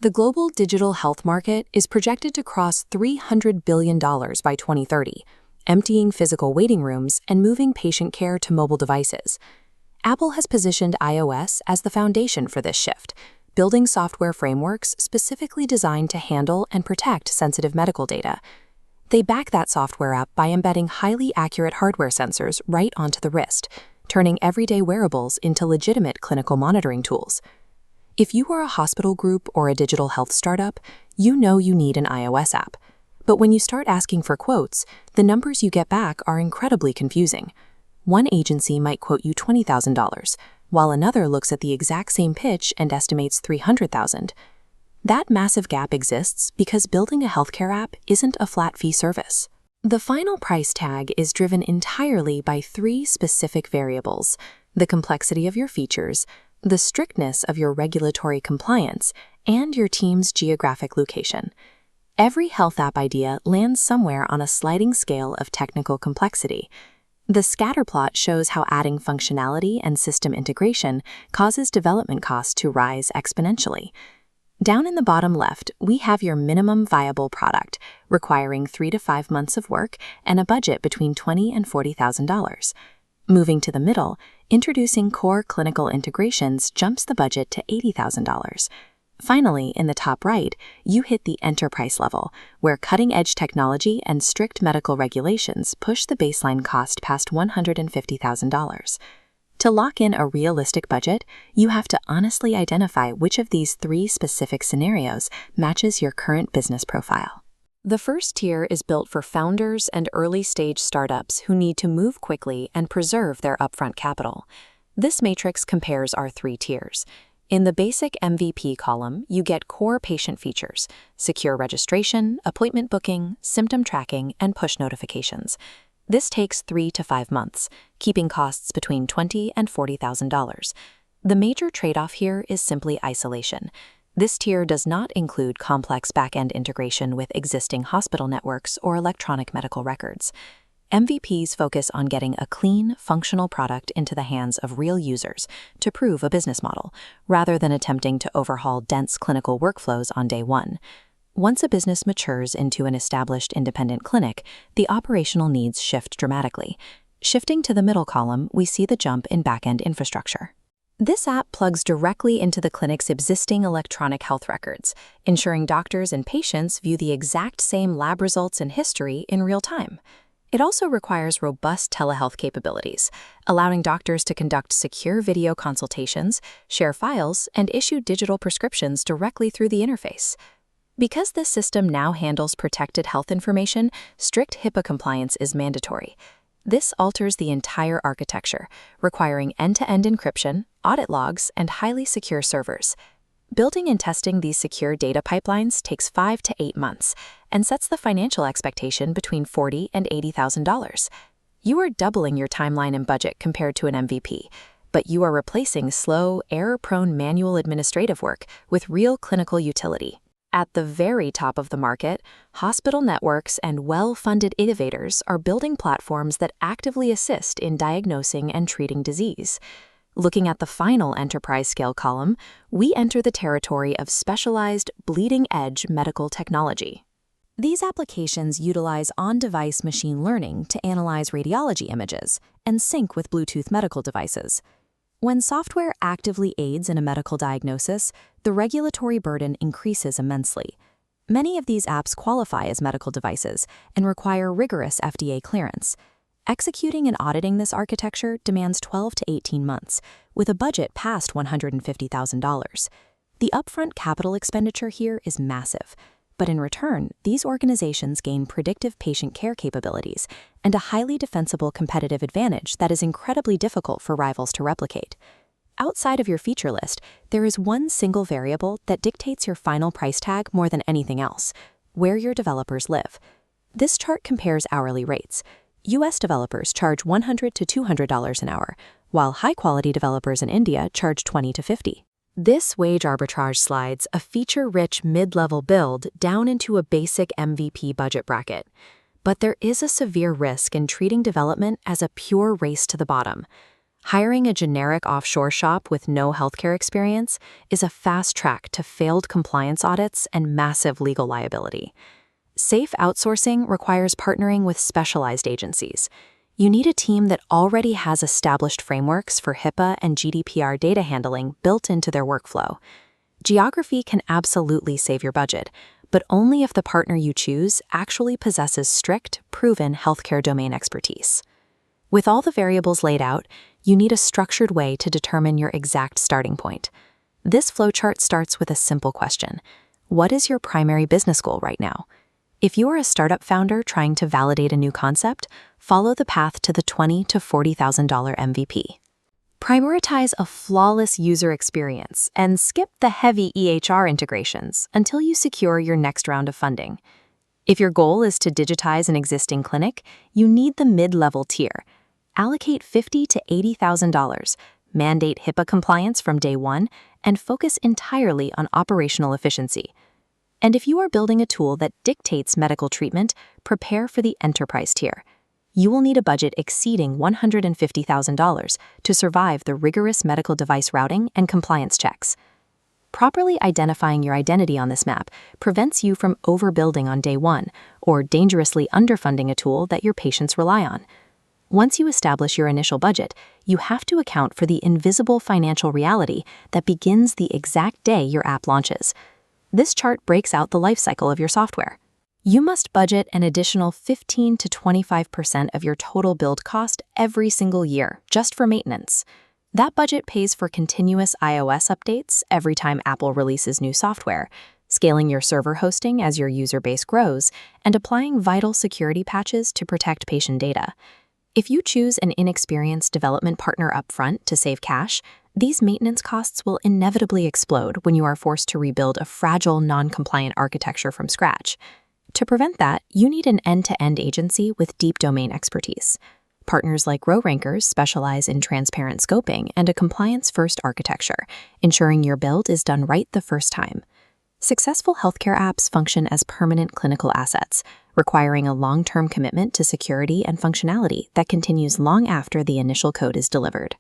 The global digital health market is projected to cross $300 billion by 2030, emptying physical waiting rooms and moving patient care to mobile devices. Apple has positioned iOS as the foundation for this shift, building software frameworks specifically designed to handle and protect sensitive medical data. They back that software up by embedding highly accurate hardware sensors right onto the wrist, turning everyday wearables into legitimate clinical monitoring tools. If you are a hospital group or a digital health startup, you know you need an iOS app. But when you start asking for quotes, the numbers you get back are incredibly confusing. One agency might quote you $20,000, while another looks at the exact same pitch and estimates $300,000. That massive gap exists because building a healthcare app isn't a flat-fee service. The final price tag is driven entirely by three specific variables: the complexity of your features, the strictness of your regulatory compliance, and your team's geographic location. Every health app idea lands somewhere on a sliding scale of technical complexity. The scatterplot shows how adding functionality and system integration causes development costs to rise exponentially. Down in the bottom left, we have your minimum viable product, requiring 3 to 5 months of work and a budget between $20,000 and $40,000. Moving to the middle, introducing core clinical integrations jumps the budget to $80,000. Finally, in the top right, you hit the enterprise level, where cutting-edge technology and strict medical regulations push the baseline cost past $150,000. To lock in a realistic budget, you have to honestly identify which of these three specific scenarios matches your current business profile. The first tier is built for founders and early-stage startups who need to move quickly and preserve their upfront capital. This matrix compares our three tiers. In the basic MVP column, you get core patient features: secure registration, appointment booking, symptom tracking, and push notifications. This takes 3 to 5 months, keeping costs between $20,000 and $40,000. The major trade-off here is simply isolation. This tier does not include complex back-end integration with existing hospital networks or electronic medical records. MVPs focus on getting a clean, functional product into the hands of real users to prove a business model, rather than attempting to overhaul dense clinical workflows on day one. Once a business matures into an established independent clinic, the operational needs shift dramatically. Shifting to the middle column, we see the jump in back-end infrastructure. This app plugs directly into the clinic's existing electronic health records, ensuring doctors and patients view the exact same lab results and history in real time. It also requires robust telehealth capabilities, allowing doctors to conduct secure video consultations, share files, and issue digital prescriptions directly through the interface. Because this system now handles protected health information, strict HIPAA compliance is mandatory. This alters the entire architecture, requiring end-to-end encryption, audit logs, and highly secure servers. Building and testing these secure data pipelines takes 5 to 8 months and sets the financial expectation between $40,000 and $80,000. You are doubling your timeline and budget compared to an MVP, but you are replacing slow, error-prone manual administrative work with real clinical utility. At the very top of the market, hospital networks and well-funded innovators are building platforms that actively assist in diagnosing and treating disease. Looking at the final enterprise scale column, we enter the territory of specialized, bleeding-edge medical technology. These applications utilize on-device machine learning to analyze radiology images and sync with Bluetooth medical devices. When software actively aids in a medical diagnosis, the regulatory burden increases immensely. Many of these apps qualify as medical devices and require rigorous FDA clearance. Executing and auditing this architecture demands 12 to 18 months, with a budget past $150,000. The upfront capital expenditure here is massive, but in return, these organizations gain predictive patient care capabilities and a highly defensible competitive advantage that is incredibly difficult for rivals to replicate. Outside of your feature list, there is one single variable that dictates your final price tag more than anything else: where your developers live. This chart compares hourly rates. US developers charge $100 to $200 an hour, while high-quality developers in India charge $20 to $50. This wage arbitrage slides a feature-rich mid-level build down into a basic MVP budget bracket. But there is a severe risk in treating development as a pure race to the bottom. Hiring a generic offshore shop with no healthcare experience is a fast track to failed compliance audits and massive legal liability. Safe outsourcing requires partnering with specialized agencies. You need a team that already has established frameworks for HIPAA and GDPR data handling built into their workflow. Geography can absolutely save your budget, but only if the partner you choose actually possesses strict, proven healthcare domain expertise. With all the variables laid out, you need a structured way to determine your exact starting point. This flowchart starts with a simple question. What is your primary business goal right now? If you are a startup founder trying to validate a new concept, follow the path to the $20,000 to $40,000 MVP. Prioritize a flawless user experience and skip the heavy EHR integrations until you secure your next round of funding. If your goal is to digitize an existing clinic, you need the mid-level tier. Allocate $50,000 to $80,000, mandate HIPAA compliance from day one, and focus entirely on operational efficiency. And if you are building a tool that dictates medical treatment, prepare for the enterprise tier. You will need a budget exceeding $150,000 to survive the rigorous medical device routing and compliance checks. Properly identifying your identity on this map prevents you from overbuilding on day one or dangerously underfunding a tool that your patients rely on. Once you establish your initial budget, you have to account for the invisible financial reality that begins the exact day your app launches. This chart breaks out the life cycle of your software. You must budget an additional 15% to 25% of your total build cost every single year, just for maintenance. That budget pays for continuous iOS updates every time Apple releases new software, scaling your server hosting as your user base grows, and applying vital security patches to protect patient data. If you choose an inexperienced development partner upfront to save cash, these maintenance costs will inevitably explode when you are forced to rebuild a fragile, non-compliant architecture from scratch. To prevent that, you need an end-to-end agency with deep domain expertise. Partners like RowRankers specialize in transparent scoping and a compliance-first architecture, ensuring your build is done right the first time. Successful healthcare apps function as permanent clinical assets, requiring a long-term commitment to security and functionality that continues long after the initial code is delivered.